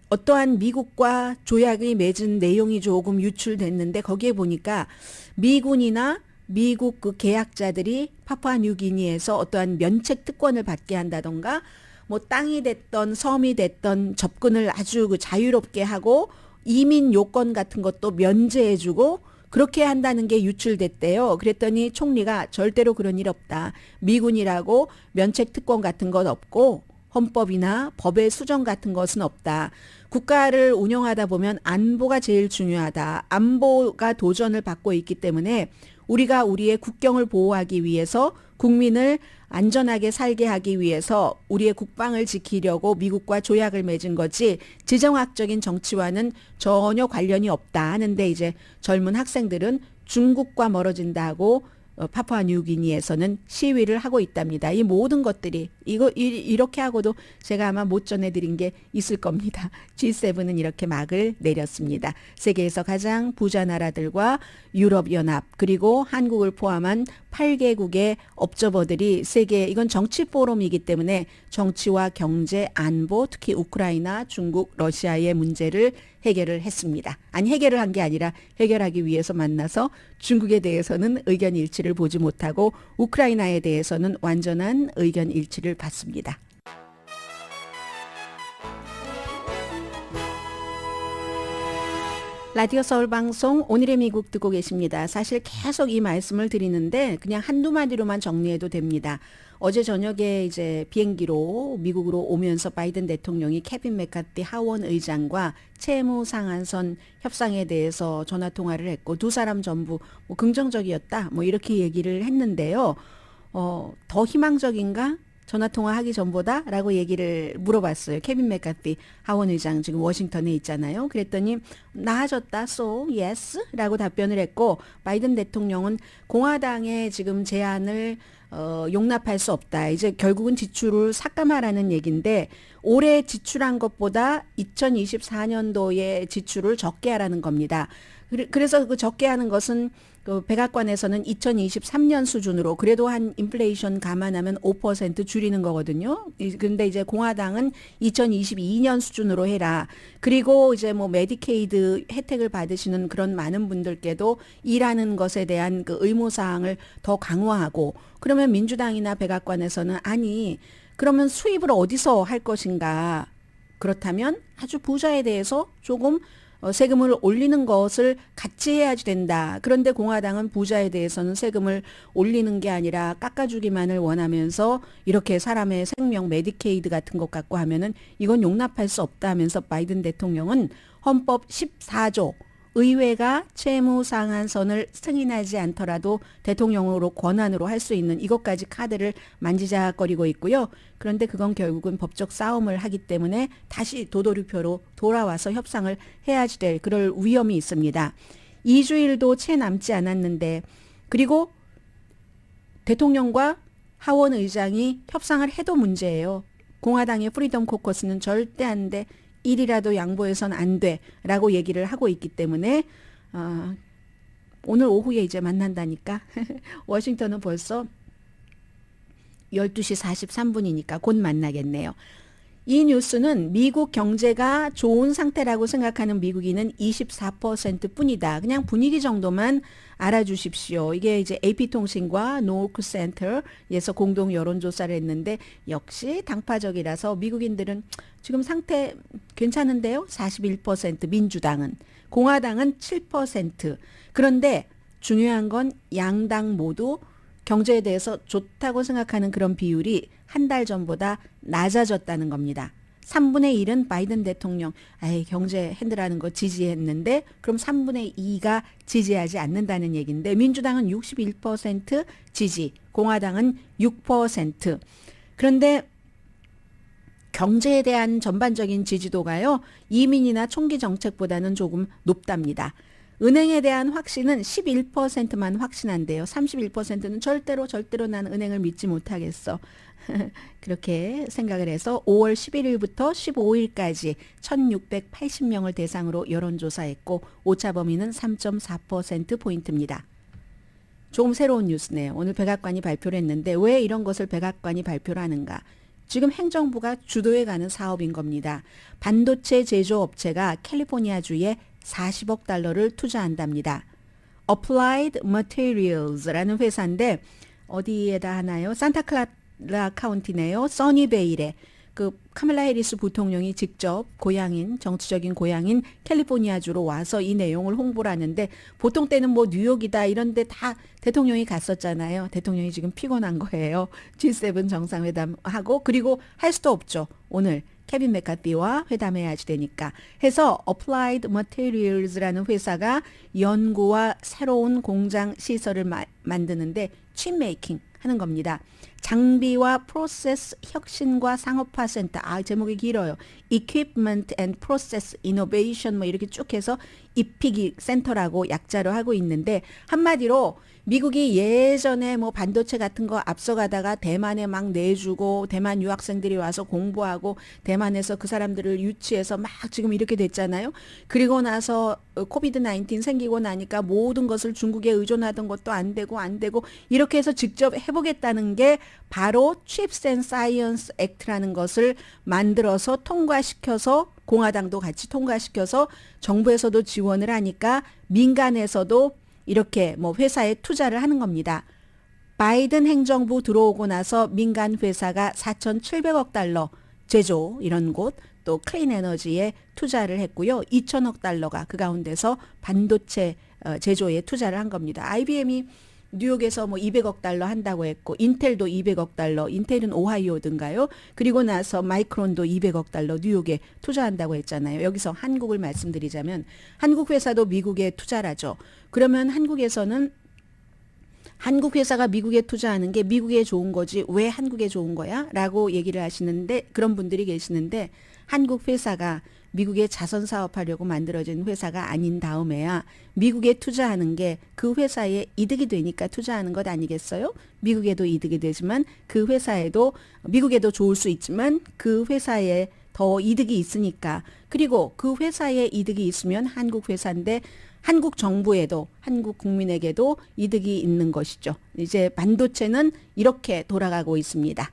어떠한 미국과 조약이 맺은 내용이 조금 유출됐는데 거기에 보니까 미군이나 미국 그 계약자들이 파푸아 뉴기니에서 어떠한 면책 특권을 받게 한다던가 뭐 땅이 됐던 섬이 됐던 접근을 아주 그 자유롭게 하고 이민 요건 같은 것도 면제해주고 그렇게 한다는 게 유출됐대요. 그랬더니 총리가 절대로 그런 일 없다. 미군이라고 면책 특권 같은 건 없고 헌법이나 법의 수정 같은 것은 없다. 국가를 운영하다 보면 안보가 제일 중요하다. 안보가 도전을 받고 있기 때문에 우리가 우리의 국경을 보호하기 위해서 국민을 안전하게 살게 하기 위해서 우리의 국방을 지키려고 미국과 조약을 맺은 거지 지정학적인 정치와는 전혀 관련이 없다 하는데 이제 젊은 학생들은 중국과 멀어진다고 파푸아 뉴기니에서는 시위를 하고 있답니다. 이 모든 것들이 이렇게 하고도 제가 아마 못 전해드린 게 있을 겁니다. G7은 이렇게 막을 내렸습니다. 세계에서 가장 부자 나라들과 유럽연합 그리고 한국을 포함한 8개국의 업저버들이 세계 이건 정치 포럼이기 때문에 정치와 경제, 안보, 특히 우크라이나, 중국, 러시아의 문제를 해결을 했습니다. 아니 해결을 한 게 아니라 해결하기 위해서 만나서 중국에 대해서는 의견 일치를 보지 못하고 우크라이나에 대해서는 완전한 의견 일치를 봤습니다. 라디오 서울 방송 오늘의 미국 듣고 계십니다. 사실 계속 이 말씀을 드리는데 그냥 한두 마디로만 정리해도 됩니다. 어제 저녁에 이제 비행기로 미국으로 오면서 바이든 대통령이 케빈 맥카티 하원 의장과 채무 상한선 협상에 대해서 전화 통화를 했고 두 사람 전부 뭐 긍정적이었다 뭐 이렇게 얘기를 했는데요. 더 희망적인가? 전화 통화하기 전보다 라고 얘기를 물어봤어요. 케빈 맥카티 하원 의장 지금 워싱턴에 있잖아요. 그랬더니 나아졌다. So yes 라고 답변을 했고 바이든 대통령은 공화당의 지금 제안을 용납할 수 없다. 이제 결국은 지출을 삭감하라는 얘기인데 올해 지출한 것보다 2024년도에 지출을 적게 하라는 겁니다. 그래서 그 적게 하는 것은 그 백악관에서는 2023년 수준으로 그래도 한 인플레이션 감안하면 5% 줄이는 거거든요. 근데 이제 공화당은 2022년 수준으로 해라. 그리고 이제 뭐 메디케이드 혜택을 받으시는 그런 많은 분들께도 일하는 것에 대한 그 의무 사항을 더 강화하고 그러면 민주당이나 백악관에서는 아니 그러면 수입을 어디서 할 것인가? 그렇다면 아주 부자에 대해서 조금 세금을 올리는 것을 같이 해야지 된다. 그런데 공화당은 부자에 대해서는 세금을 올리는 게 아니라 깎아주기만을 원하면서 이렇게 사람의 생명 메디케이드 같은 것 갖고 하면은 이건 용납할 수 없다 하면서 바이든 대통령은 헌법 14조 의회가 채무 상한선을 승인하지 않더라도 대통령으로 권한으로 할 수 있는 이것까지 카드를 만지작거리고 있고요. 그런데 그건 결국은 법적 싸움을 하기 때문에 다시 도돌이표로 돌아와서 협상을 해야지 될 그럴 위험이 있습니다. 2주일도 채 남지 않았는데 그리고 대통령과 하원 의장이 협상을 해도 문제예요. 공화당의 프리덤 코커스는 절대 안 돼. 일이라도 양보해선 안 돼라고 얘기를 하고 있기 때문에 오늘 오후에 이제 만난다니까 워싱턴은 벌써 12시 43분이니까 곧 만나겠네요. 이 뉴스는 미국 경제가 좋은 상태라고 생각하는 미국인은 24% 뿐이다. 그냥 분위기 정도만 알아주십시오. 이게 이제 AP통신과 노크센터에서 공동 여론조사를 했는데 역시 당파적이라서 미국인들은 지금 상태 괜찮은데요? 41% 민주당은. 공화당은 7%. 그런데 중요한 건 양당 모두 경제에 대해서 좋다고 생각하는 그런 비율이 한 달 전보다 낮아졌다는 겁니다. 3분의 1은 바이든 대통령 경제 핸들하는 거 지지했는데 그럼 3분의 2가 지지하지 않는다는 얘기인데 민주당은 61% 지지, 공화당은 6%. 그런데 경제에 대한 전반적인 지지도가요. 이민이나 총기 정책보다는 조금 높답니다. 은행에 대한 확신은 11%만 확신한대요. 31%는 절대로 난 은행을 믿지 못하겠어. 그렇게 생각을 해서 5월 11일부터 15일까지 1680명을 대상으로 여론조사했고 오차 범위는 3.4%포인트입니다. 조금 새로운 뉴스네요. 오늘 백악관이 발표를 했는데 왜 이런 것을 백악관이 발표를 하는가? 지금 행정부가 주도해 가는 사업인 겁니다. 반도체 제조업체가 캘리포니아주에 40억 달러를 투자한답니다. Applied Materials라는 회사인데 어디에다 하나요? 산타클라라 카운티네요. 써니베일에 그 카멜라 해리스 부통령이 직접 고향인 정치적인 고향인 캘리포니아주로 와서 이 내용을 홍보를 하는데 보통 때는 뭐 뉴욕이다 이런 데 다 대통령이 갔었잖아요. 대통령이 지금 피곤한 거예요. G7 정상회담 하고 그리고 할 수도 없죠. 오늘 케빈 메카티와 회담해야지 되니까 해서 Applied Materials라는 회사가 연구와 새로운 공장 시설을 만드는데 칩 메이킹 하는 겁니다. 장비와 프로세스 혁신과 상업화 센터. 제목이 길어요. Equipment and Process Innovation 뭐 이렇게 쭉 해서 EPIC 센터라고 약자로 하고 있는데 한마디로 미국이 예전에 뭐 반도체 같은 거 앞서가다가 대만에 막 내주고 대만 유학생들이 와서 공부하고 대만에서 그 사람들을 유치해서 막 지금 이렇게 됐잖아요. 그리고 나서 코비드 19 생기고 나니까 모든 것을 중국에 의존하던 것도 안 되고 이렇게 해서 직접 해보겠다는 게 바로 Chips and Science Act라는 것을 만들어서 통과시켜서 공화당도 같이 통과시켜서 정부에서도 지원을 하니까 민간에서도 이렇게 뭐 회사에 투자를 하는 겁니다. 바이든 행정부 들어오고 나서 민간 회사가 4,700억 달러 제조 이런 곳 또 클린 에너지에 투자를 했고요. 2천억 달러가 그 가운데서 반도체 제조에 투자를 한 겁니다. IBM이 뉴욕에서 뭐 200억 달러 한다고 했고 인텔도 200억 달러, 인텔은 오하이오든가요. 그리고 나서 마이크론도 200억 달러 뉴욕에 투자한다고 했잖아요. 여기서 한국을 말씀드리자면 한국 회사도 미국에 투자를 하죠. 그러면 한국에서는 한국 회사가 미국에 투자하는 게 미국에 좋은 거지 왜 한국에 좋은 거야? 라고 얘기를 하시는데 그런 분들이 계시는데 한국 회사가 미국에 자선 사업하려고 만들어진 회사가 아닌 다음에야 미국에 투자하는 게 그 회사에 이득이 되니까 투자하는 것 아니겠어요? 미국에도 이득이 되지만 그 회사에도 미국에도 좋을 수 있지만 그 회사에 더 이득이 있으니까 그리고 그 회사에 이득이 있으면 한국 회사인데 한국 정부에도 한국 국민에게도 이득이 있는 것이죠. 이제 반도체는 이렇게 돌아가고 있습니다.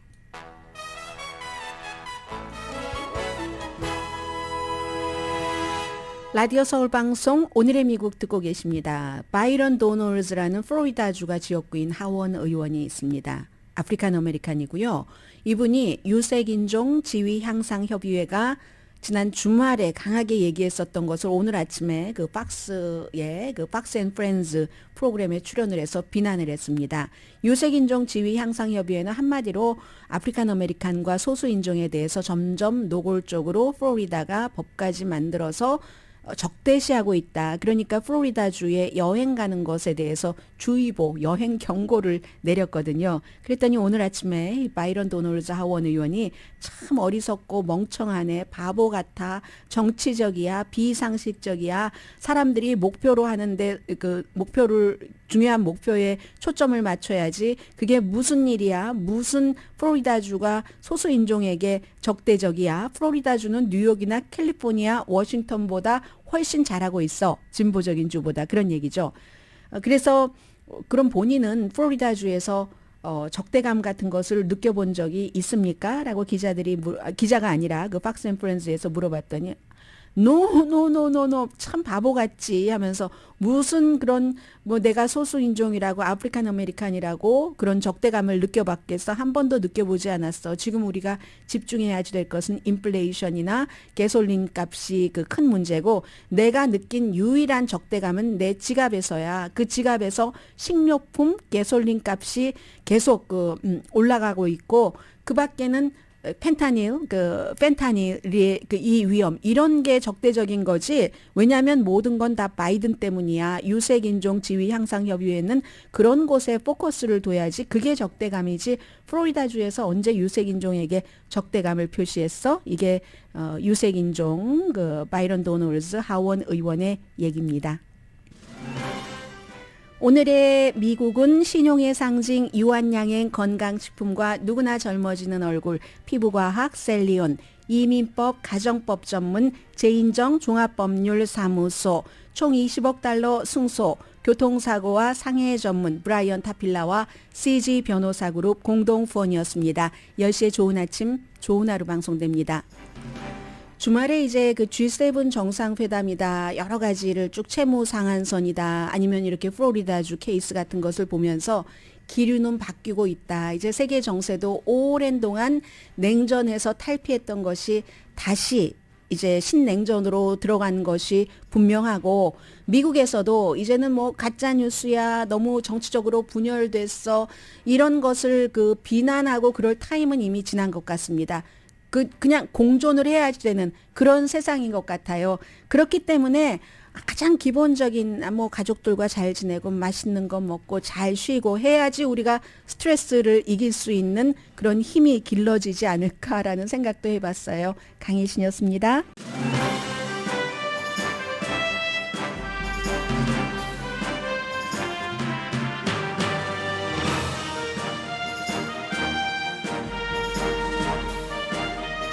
라디오 서울 방송 오늘의 미국 듣고 계십니다. 바이런 도널즈라는 플로리다주가 지역구인 하원 의원이 있습니다. 아프리칸 아메리칸이고요. 이분이 유색인종 지위 향상 협의회가 지난 주말에 강하게 얘기했었던 것을 오늘 아침에 그 박스의 그 박스 앤 프렌즈 프로그램에 출연을 해서 비난을 했습니다. 유색인종 지위 향상 협의회는 한마디로 아프리칸 아메리칸과 소수인종에 대해서 점점 노골적으로 플로리다가 법까지 만들어서 적대시하고 있다. 그러니까 플로리다주에 여행 가는 것에 대해서 주의보, 여행 경고를 내렸거든요. 그랬더니 오늘 아침에 바이런 도널즈 하원 의원이 참 어리석고 멍청하네, 바보 같아, 정치적이야, 비상식적이야, 사람들이 목표로 하는데 그 목표를 중요한 목표에 초점을 맞춰야지 그게 무슨 일이야, 무슨 플로리다주가 소수인종에게 적대적이야, 플로리다주는 뉴욕이나 캘리포니아, 워싱턴보다 훨씬 잘하고 있어. 진보적인 주보다. 그런 얘기죠. 그래서 그럼 본인은 플로리다주에서 적대감 같은 것을 느껴본 적이 있습니까? 라고 기자가 아니라 그 팍스 앤 프렌즈에서 물어봤더니 노 참 바보같이 하면서 무슨 그런 뭐 내가 소수인종이라고 아프리칸 아메리칸이라고 그런 적대감을 느껴봤겠어. 한 번도 느껴보지 않았어. 지금 우리가 집중해야 될 것은 인플레이션이나 가솔린 값이 그 큰 문제고 내가 느낀 유일한 적대감은 내 지갑에서야. 그 지갑에서 식료품 가솔린 값이 계속 올라가고 있고 그 밖에는 펜타닐의 그 이 위험 이런 게 적대적인 거지. 왜냐하면 모든 건 다 바이든 때문이야. 유색인종 지위 향상 협의회는 그런 곳에 포커스를 둬야지. 그게 적대감이지. 플로리다주에서 언제 유색인종에게 적대감을 표시했어? 이게 유색인종 그 바이런 도널즈 하원 의원의 얘기입니다. 오늘의 미국은 신용의 상징 유한양행 건강식품과 누구나 젊어지는 얼굴 피부과학 셀리온 이민법 가정법 전문 제인정 종합법률사무소 총 20억 달러 승소 교통사고와 상해 전문 브라이언 타필라와 CG 변호사그룹 공동 후원이었습니다. 10시에 좋은 아침 좋은 하루 방송됩니다. 주말에 이제 그 G7 정상회담이다. 여러 가지를 쭉 채무 상한선이다. 아니면 이렇게 플로리다주 케이스 같은 것을 보면서 기류는 바뀌고 있다. 이제 세계 정세도 오랜 동안 냉전에서 탈피했던 것이 다시 이제 신냉전으로 들어간 것이 분명하고 미국에서도 이제는 뭐 가짜 뉴스야 너무 정치적으로 분열됐어 이런 것을 그 비난하고 그럴 타임은 이미 지난 것 같습니다. 그냥 공존을 해야 되는 그런 세상인 것 같아요. 그렇기 때문에 가장 기본적인 뭐 가족들과 잘 지내고 맛있는 거 먹고 잘 쉬고 해야지 우리가 스트레스를 이길 수 있는 그런 힘이 길러지지 않을까라는 생각도 해봤어요. 강혜신이었습니다.